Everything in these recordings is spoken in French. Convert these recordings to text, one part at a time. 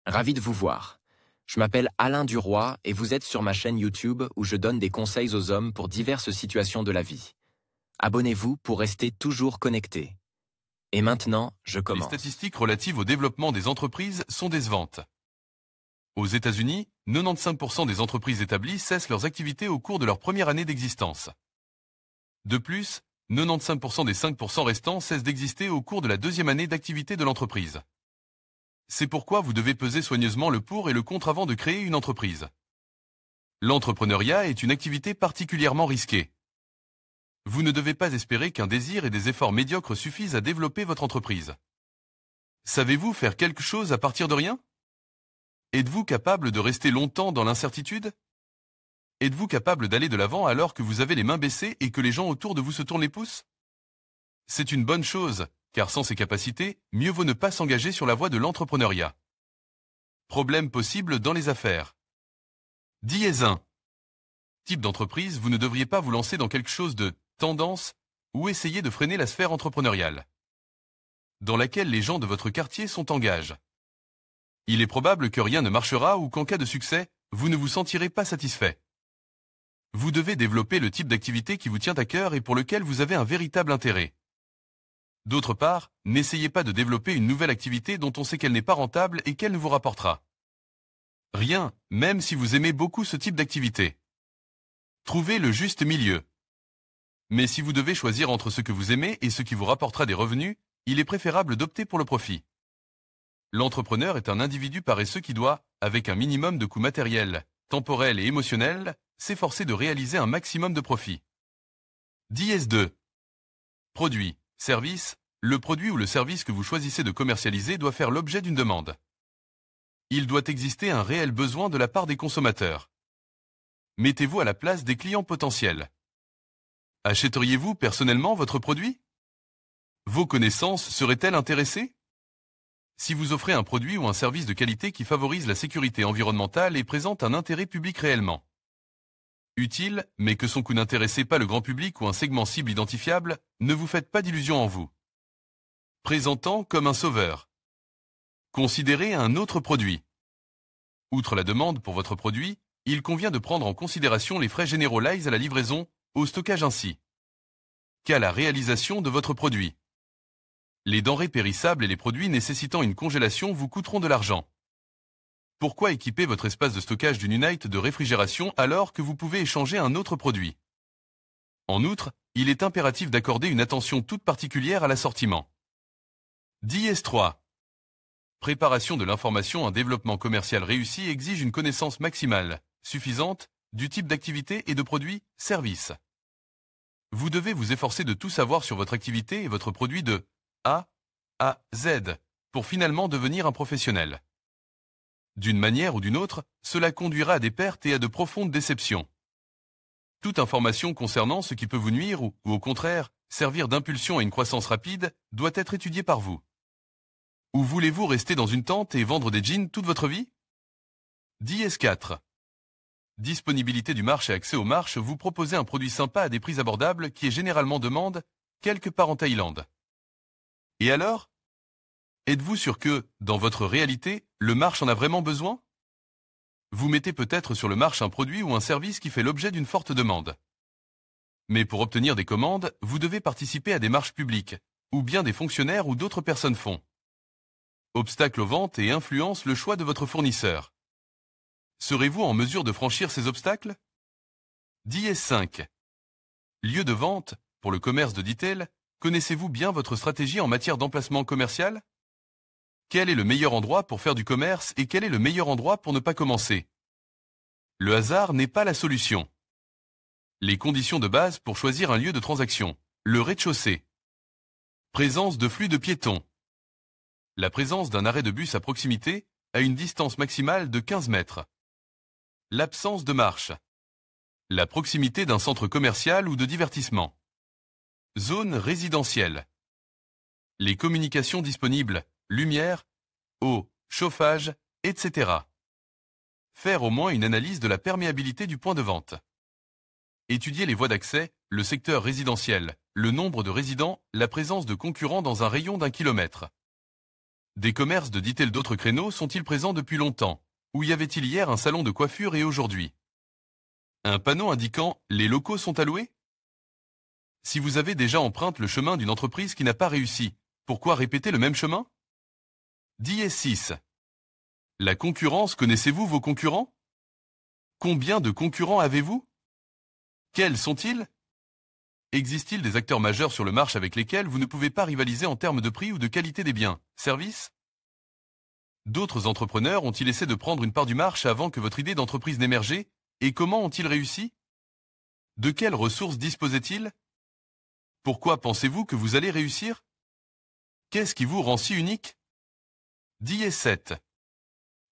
Ravi de vous voir. Je m'appelle Alain Duroy et vous êtes sur ma chaîne YouTube où je donne des conseils aux hommes pour diverses situations de la vie. Abonnez-vous pour rester toujours connecté. Et maintenant, je Les commence. statistiques relatives au développement des entreprises sont décevantes. Aux États-Unis, 95% des entreprises établies cessent leurs activités au cours de leur première année d'existence. De plus, 95% des 5% restants cessent d'exister au cours de la deuxième année d'activité de l'entreprise. C'est pourquoi vous devez peser soigneusement le pour et le contre avant de créer une entreprise. L'entrepreneuriat est une activité particulièrement risquée. Vous ne devez pas espérer qu'un désir et des efforts médiocres suffisent à développer votre entreprise. Savez-vous faire quelque chose à partir de rien? Êtes-vous capable de rester longtemps dans l'incertitude? Êtes-vous capable d'aller de l'avant alors que vous avez les mains baissées et que les gens autour de vous se tournent les pouces? C'est une bonne chose, car sans ces capacités, mieux vaut ne pas s'engager sur la voie de l'entrepreneuriat. Problème possible dans les affaires. Dièse 1. Type d'entreprise, vous ne devriez pas vous lancer dans quelque chose de tendance ou essayer de freiner la sphère entrepreneuriale, dans laquelle les gens de votre quartier sont en gage. Il est probable que rien ne marchera ou qu'en cas de succès, vous ne vous sentirez pas satisfait. Vous devez développer le type d'activité qui vous tient à cœur et pour lequel vous avez un véritable intérêt. D'autre part, n'essayez pas de développer une nouvelle activité dont on sait qu'elle n'est pas rentable et qu'elle ne vous rapportera rien, même si vous aimez beaucoup ce type d'activité. Trouvez le juste milieu. Mais si vous devez choisir entre ce que vous aimez et ce qui vous rapportera des revenus, il est préférable d'opter pour le profit. L'entrepreneur est un individu paresseux qui doit, avec un minimum de coûts matériels, temporels et émotionnels, s'efforcer de réaliser un maximum de profit. Dièse 2. Produit, service, le produit ou le service que vous choisissez de commercialiser doit faire l'objet d'une demande. Il doit exister un réel besoin de la part des consommateurs. Mettez-vous à la place des clients potentiels. Achèteriez-vous personnellement votre produit? Vos connaissances seraient-elles intéressées? Si vous offrez un produit ou un service de qualité qui favorise la sécurité environnementale et présente un intérêt public réellement utile, mais que son coût n'intéresse pas le grand public ou un segment cible identifiable, ne vous faites pas d'illusions en vous. Présentant comme un sauveur. Considérez un autre produit. Outre la demande pour votre produit, il convient de prendre en considération les frais généraux liés à la livraison, au stockage ainsi qu'à la réalisation de votre produit. Les denrées périssables et les produits nécessitant une congélation vous coûteront de l'argent. Pourquoi équiper votre espace de stockage d'une unité de réfrigération alors que vous pouvez échanger un autre produit? En outre, il est impératif d'accorder une attention toute particulière à l'assortiment. Dièse 3. Préparation de l'information. Un développement commercial réussi exige une connaissance maximale, suffisante, du type d'activité et de produit, service. Vous devez vous efforcer de tout savoir sur votre activité et votre produit de A à Z, pour finalement devenir un professionnel. D'une manière ou d'une autre, cela conduira à des pertes et à de profondes déceptions. Toute information concernant ce qui peut vous nuire ou au contraire, servir d'impulsion à une croissance rapide, doit être étudiée par vous. Ou voulez-vous rester dans une tente et vendre des jeans toute votre vie? Dièse 4. Disponibilité du marché. Accès au marché. Vous proposez un produit sympa à des prix abordables qui est généralement demande, quelque part en Thaïlande. Et alors? Êtes-vous sûr que, dans votre réalité, le marché en a vraiment besoin? Vous mettez peut-être sur le marché un produit ou un service qui fait l'objet d'une forte demande. Mais pour obtenir des commandes, vous devez participer à des marches publiques, ou bien des fonctionnaires ou d'autres personnes font. Obstacles aux ventes et influencent le choix de votre fournisseur. Serez-vous en mesure de franchir ces obstacles? Dièse 5. Lieu de vente, pour le commerce de Detail, connaissez-vous bien votre stratégie en matière d'emplacement commercial? Quel est le meilleur endroit pour faire du commerce et quel est le meilleur endroit pour ne pas commencer? Le hasard n'est pas la solution. Les conditions de base pour choisir un lieu de transaction. Le rez-de-chaussée. Présence de flux de piétons. La présence d'un arrêt de bus à proximité, à une distance maximale de 15 mètres. L'absence de marche. La proximité d'un centre commercial ou de divertissement. Zone résidentielle. Les communications disponibles, lumière, eau, chauffage, etc. Faire au moins une analyse de la perméabilité du point de vente. Étudier les voies d'accès, le secteur résidentiel, le nombre de résidents, la présence de concurrents dans un rayon d'1 kilomètre. Des commerces de dit-elle d'autres créneaux sont-ils présents depuis longtemps? Ou y avait-il hier un salon de coiffure et aujourd'hui? Un panneau indiquant « Les locaux sont alloués » ? Si vous avez déjà emprunté le chemin d'une entreprise qui n'a pas réussi, pourquoi répéter le même chemin? 10-6. La concurrence, connaissez-vous vos concurrents? Combien de concurrents avez-vous? Quels sont-ils? Existe-t-il des acteurs majeurs sur le marché avec lesquels vous ne pouvez pas rivaliser en termes de prix ou de qualité des biens, services? D'autres entrepreneurs ont-ils essayé de prendre une part du marché avant que votre idée d'entreprise n'émergeait, et comment ont-ils réussi? De quelles ressources disposaient-ils? Pourquoi pensez-vous que vous allez réussir? Qu'est-ce qui vous rend si unique? 10-7.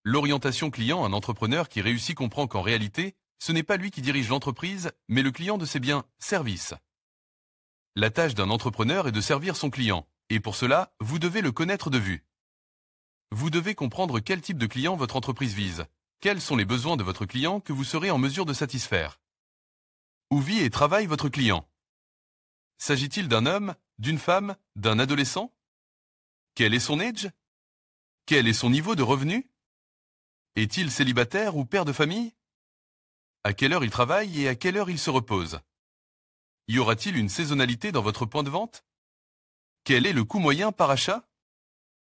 L'orientation client. Un entrepreneur qui réussit comprend qu'en réalité, ce n'est pas lui qui dirige l'entreprise, mais le client de ses biens, services. La tâche d'un entrepreneur est de servir son client, et pour cela, vous devez le connaître de vue. Vous devez comprendre quel type de client votre entreprise vise, quels sont les besoins de votre client que vous serez en mesure de satisfaire. Où vit et travaille votre client? S'agit-il d'un homme, d'une femme, d'un adolescent? Quel est son âge? Quel est son niveau de revenu? Est-il célibataire ou père de famille? À quelle heure il travaille et à quelle heure il se repose? Y aura-t-il une saisonnalité dans votre point de vente? Quel est le coût moyen par achat?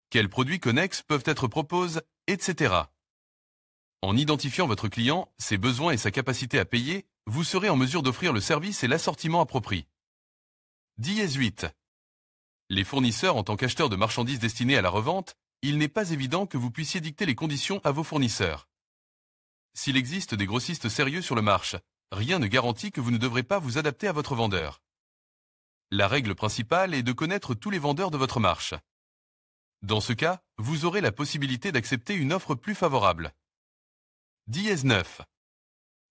Quels produits connexes peuvent être proposés, etc. En identifiant votre client, ses besoins et sa capacité à payer, vous serez en mesure d'offrir le service et l'assortiment approprié. 10-8. Les fournisseurs en tant qu'acheteurs de marchandises destinées à la revente, il n'est pas évident que vous puissiez dicter les conditions à vos fournisseurs. S'il existe des grossistes sérieux sur le marché, rien ne garantit que vous ne devrez pas vous adapter à votre vendeur. La règle principale est de connaître tous les vendeurs de votre marché. Dans ce cas, vous aurez la possibilité d'accepter une offre plus favorable. 10-9.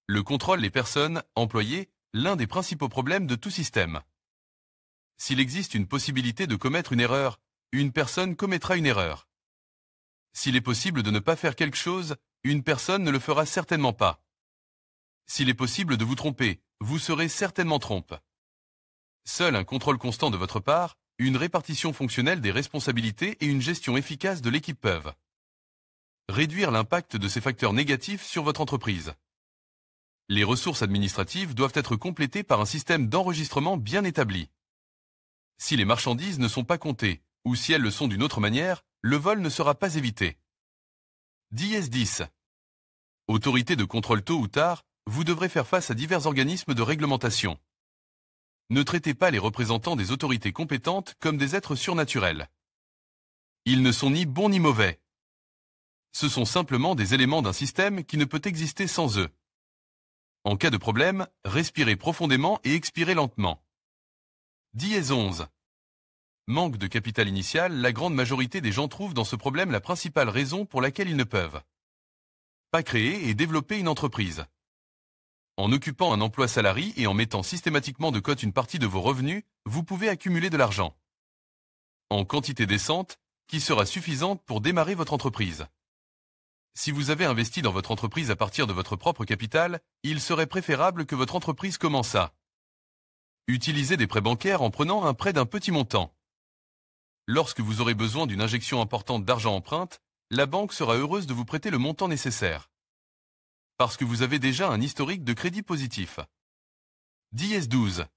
Le contrôle des personnes, employées, l'un des principaux problèmes de tout système. S'il existe une possibilité de commettre une erreur, une personne commettra une erreur. S'il est possible de ne pas faire quelque chose, une personne ne le fera certainement pas. S'il est possible de vous tromper, vous serez certainement trompe. Seul un contrôle constant de votre part, une répartition fonctionnelle des responsabilités et une gestion efficace de l'équipe peuvent réduire l'impact de ces facteurs négatifs sur votre entreprise. Les ressources administratives doivent être complétées par un système d'enregistrement bien établi. Si les marchandises ne sont pas comptées, ou si elles le sont d'une autre manière, le vol ne sera pas évité. 10-10. Autorité de contrôle. Tôt ou tard, vous devrez faire face à divers organismes de réglementation. Ne traitez pas les représentants des autorités compétentes comme des êtres surnaturels. Ils ne sont ni bons ni mauvais. Ce sont simplement des éléments d'un système qui ne peut exister sans eux. En cas de problème, respirez profondément et expirez lentement. 10-11. Manque de capital initial. La grande majorité des gens trouvent dans ce problème la principale raison pour laquelle ils ne peuvent pas créer et développer une entreprise. En occupant un emploi salarié et en mettant systématiquement de côté une partie de vos revenus, vous pouvez accumuler de l'argent en quantité décente, qui sera suffisante pour démarrer votre entreprise. Si vous avez investi dans votre entreprise à partir de votre propre capital, il serait préférable que votre entreprise commence à utiliser des prêts bancaires en prenant un prêt d'un petit montant. Lorsque vous aurez besoin d'une injection importante d'argent empreinte, la banque sera heureuse de vous prêter le montant nécessaire. Parce que vous avez déjà un historique de crédit positif. 10-12.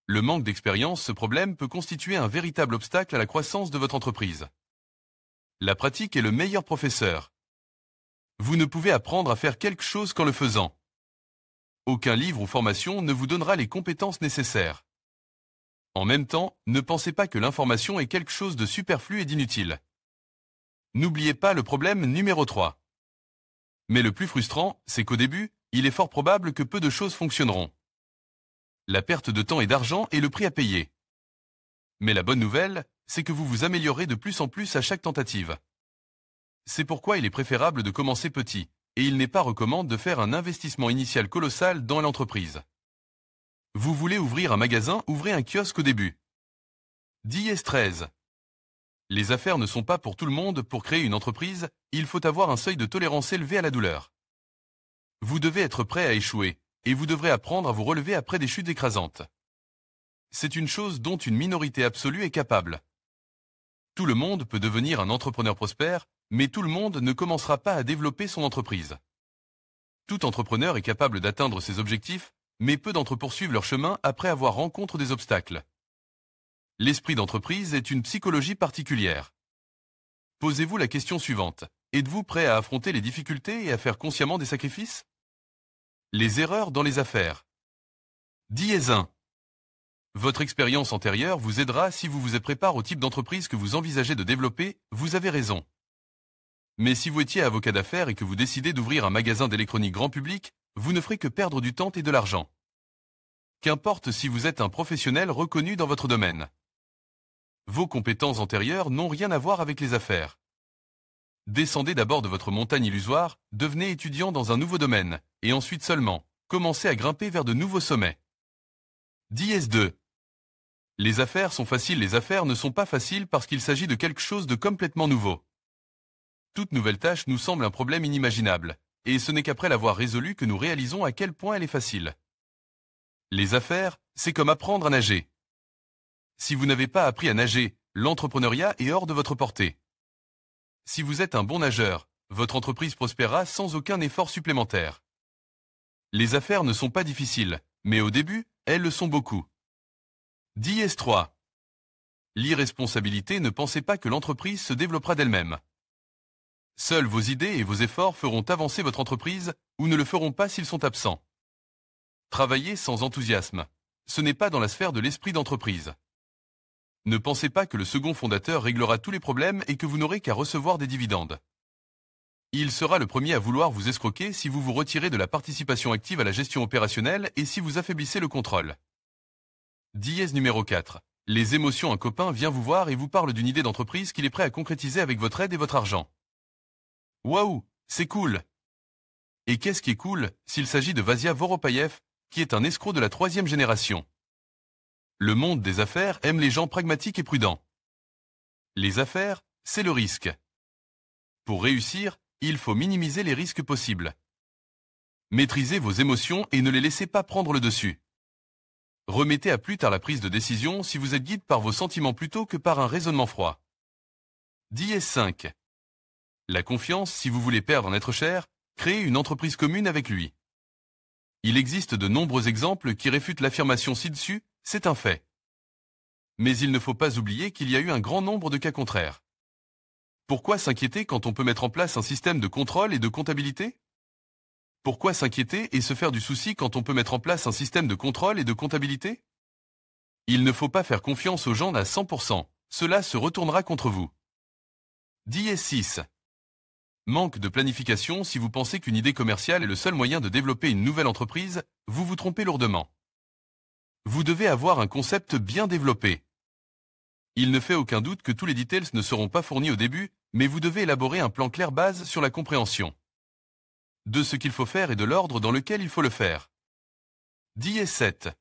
Le manque d'expérience. Ce problème peut constituer un véritable obstacle à la croissance de votre entreprise. La pratique est le meilleur professeur. Vous ne pouvez apprendre à faire quelque chose qu'en le faisant. Aucun livre ou formation ne vous donnera les compétences nécessaires. En même temps, ne pensez pas que l'information est quelque chose de superflu et d'inutile. N'oubliez pas le problème numéro 3. Mais le plus frustrant, c'est qu'au début, il est fort probable que peu de choses fonctionneront. La perte de temps et d'argent est le prix à payer. Mais la bonne nouvelle, c'est que vous vous améliorez de plus en plus à chaque tentative. C'est pourquoi il est préférable de commencer petit, et il n'est pas recommandé de faire un investissement initial colossal dans l'entreprise. Vous voulez ouvrir un magasin, ouvrez un kiosque au début. 10-13. Les affaires ne sont pas pour tout le monde. Pour créer une entreprise, il faut avoir un seuil de tolérance élevé à la douleur. Vous devez être prêt à échouer, et vous devrez apprendre à vous relever après des chutes écrasantes. C'est une chose dont une minorité absolue est capable. Tout le monde peut devenir un entrepreneur prospère, mais tout le monde ne commencera pas à développer son entreprise. Tout entrepreneur est capable d'atteindre ses objectifs, mais peu d'entre eux poursuivent leur chemin après avoir rencontré des obstacles. L'esprit d'entreprise est une psychologie particulière. Posez-vous la question suivante. Êtes-vous prêt à affronter les difficultés et à faire consciemment des sacrifices? Les erreurs dans les affaires. 10-1. Votre expérience antérieure vous aidera si vous vous préparez au type d'entreprise que vous envisagez de développer, vous avez raison. Mais si vous étiez avocat d'affaires et que vous décidez d'ouvrir un magasin d'électronique grand public, vous ne ferez que perdre du temps et de l'argent. Qu'importe si vous êtes un professionnel reconnu dans votre domaine. Vos compétences antérieures n'ont rien à voir avec les affaires. Descendez d'abord de votre montagne illusoire, devenez étudiant dans un nouveau domaine, et ensuite seulement, commencez à grimper vers de nouveaux sommets. 10-2. Les affaires sont faciles, les affaires ne sont pas faciles parce qu'il s'agit de quelque chose de complètement nouveau. Toute nouvelle tâche nous semble un problème inimaginable, et ce n'est qu'après l'avoir résolue que nous réalisons à quel point elle est facile. Les affaires, c'est comme apprendre à nager. Si vous n'avez pas appris à nager, l'entrepreneuriat est hors de votre portée. Si vous êtes un bon nageur, votre entreprise prospérera sans aucun effort supplémentaire. Les affaires ne sont pas difficiles, mais au début, elles le sont beaucoup. 10-3. L'irresponsabilité, ne pensez pas que l'entreprise se développera d'elle-même. Seules vos idées et vos efforts feront avancer votre entreprise ou ne le feront pas s'ils sont absents. Travaillez sans enthousiasme. Ce n'est pas dans la sphère de l'esprit d'entreprise. Ne pensez pas que le second fondateur réglera tous les problèmes et que vous n'aurez qu'à recevoir des dividendes. Il sera le premier à vouloir vous escroquer si vous vous retirez de la participation active à la gestion opérationnelle et si vous affaiblissez le contrôle. 10 numéro 4. Les émotions. Un copain vient vous voir et vous parle d'une idée d'entreprise qu'il est prêt à concrétiser avec votre aide et votre argent. Waouh, c'est cool! Et qu'est-ce qui est cool s'il s'agit de Vasia Voropayev, qui est un escroc de la 3e génération? Le monde des affaires aime les gens pragmatiques et prudents. Les affaires, c'est le risque. Pour réussir, il faut minimiser les risques possibles. Maîtrisez vos émotions et ne les laissez pas prendre le dessus. Remettez à plus tard la prise de décision si vous êtes guidé par vos sentiments plutôt que par un raisonnement froid. 10-5. La confiance. Si vous voulez perdre un être cher, créez une entreprise commune avec lui. Il existe de nombreux exemples qui réfutent l'affirmation ci-dessus, c'est un fait. Mais il ne faut pas oublier qu'il y a eu un grand nombre de cas contraires. Pourquoi s'inquiéter quand on peut mettre en place un système de contrôle et de comptabilité? Pourquoi s'inquiéter et se faire du souci quand on peut mettre en place un système de contrôle et de comptabilité? Il ne faut pas faire confiance aux gens à 100%, cela se retournera contre vous. 10-6. Manque de planification. Si vous pensez qu'une idée commerciale est le seul moyen de développer une nouvelle entreprise, vous vous trompez lourdement. Vous devez avoir un concept bien développé. Il ne fait aucun doute que tous les details ne seront pas fournis au début, mais vous devez élaborer un plan clair base sur la compréhension de ce qu'il faut faire et de l'ordre dans lequel il faut le faire. 10-7.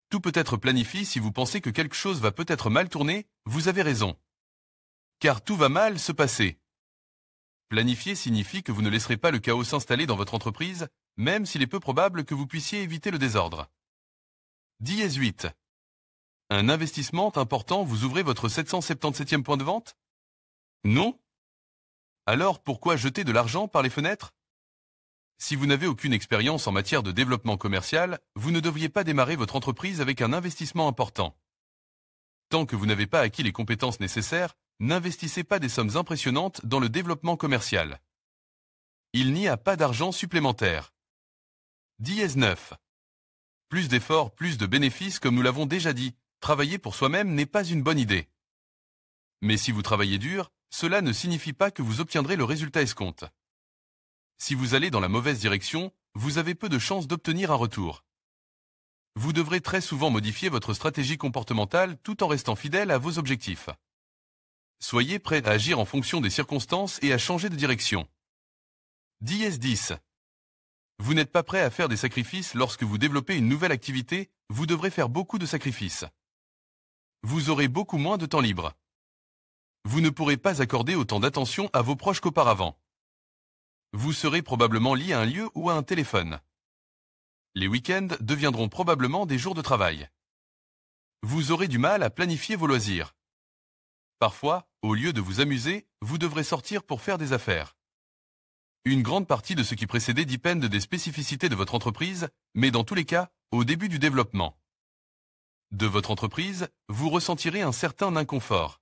Tout peut être planifié. Si vous pensez que quelque chose va peut-être mal tourner, vous avez raison. Car tout va mal se passer. Planifier signifie que vous ne laisserez pas le chaos s'installer dans votre entreprise, même s'il est peu probable que vous puissiez éviter le désordre. 10-8. Un investissement important. Vous ouvrez votre 777e point de vente? Non? Alors pourquoi jeter de l'argent par les fenêtres? Si vous n'avez aucune expérience en matière de développement commercial, vous ne devriez pas démarrer votre entreprise avec un investissement important. Tant que vous n'avez pas acquis les compétences nécessaires, n'investissez pas des sommes impressionnantes dans le développement commercial. Il n'y a pas d'argent supplémentaire. 10-9. Plus d'efforts, plus de bénéfices. Comme nous l'avons déjà dit, travailler pour soi-même n'est pas une bonne idée. Mais si vous travaillez dur, cela ne signifie pas que vous obtiendrez le résultat escompte. Si vous allez dans la mauvaise direction, vous avez peu de chances d'obtenir un retour. Vous devrez très souvent modifier votre stratégie comportementale tout en restant fidèle à vos objectifs. Soyez prêt à agir en fonction des circonstances et à changer de direction. 10-10. Vous n'êtes pas prêt à faire des sacrifices. Lorsque vous développez une nouvelle activité, vous devrez faire beaucoup de sacrifices. Vous aurez beaucoup moins de temps libre. Vous ne pourrez pas accorder autant d'attention à vos proches qu'auparavant. Vous serez probablement lié à un lieu ou à un téléphone. Les week-ends deviendront probablement des jours de travail. Vous aurez du mal à planifier vos loisirs. Parfois, au lieu de vous amuser, vous devrez sortir pour faire des affaires. Une grande partie de ce qui précédait dépendent des spécificités de votre entreprise, mais dans tous les cas, au début du développement de votre entreprise, vous ressentirez un certain inconfort.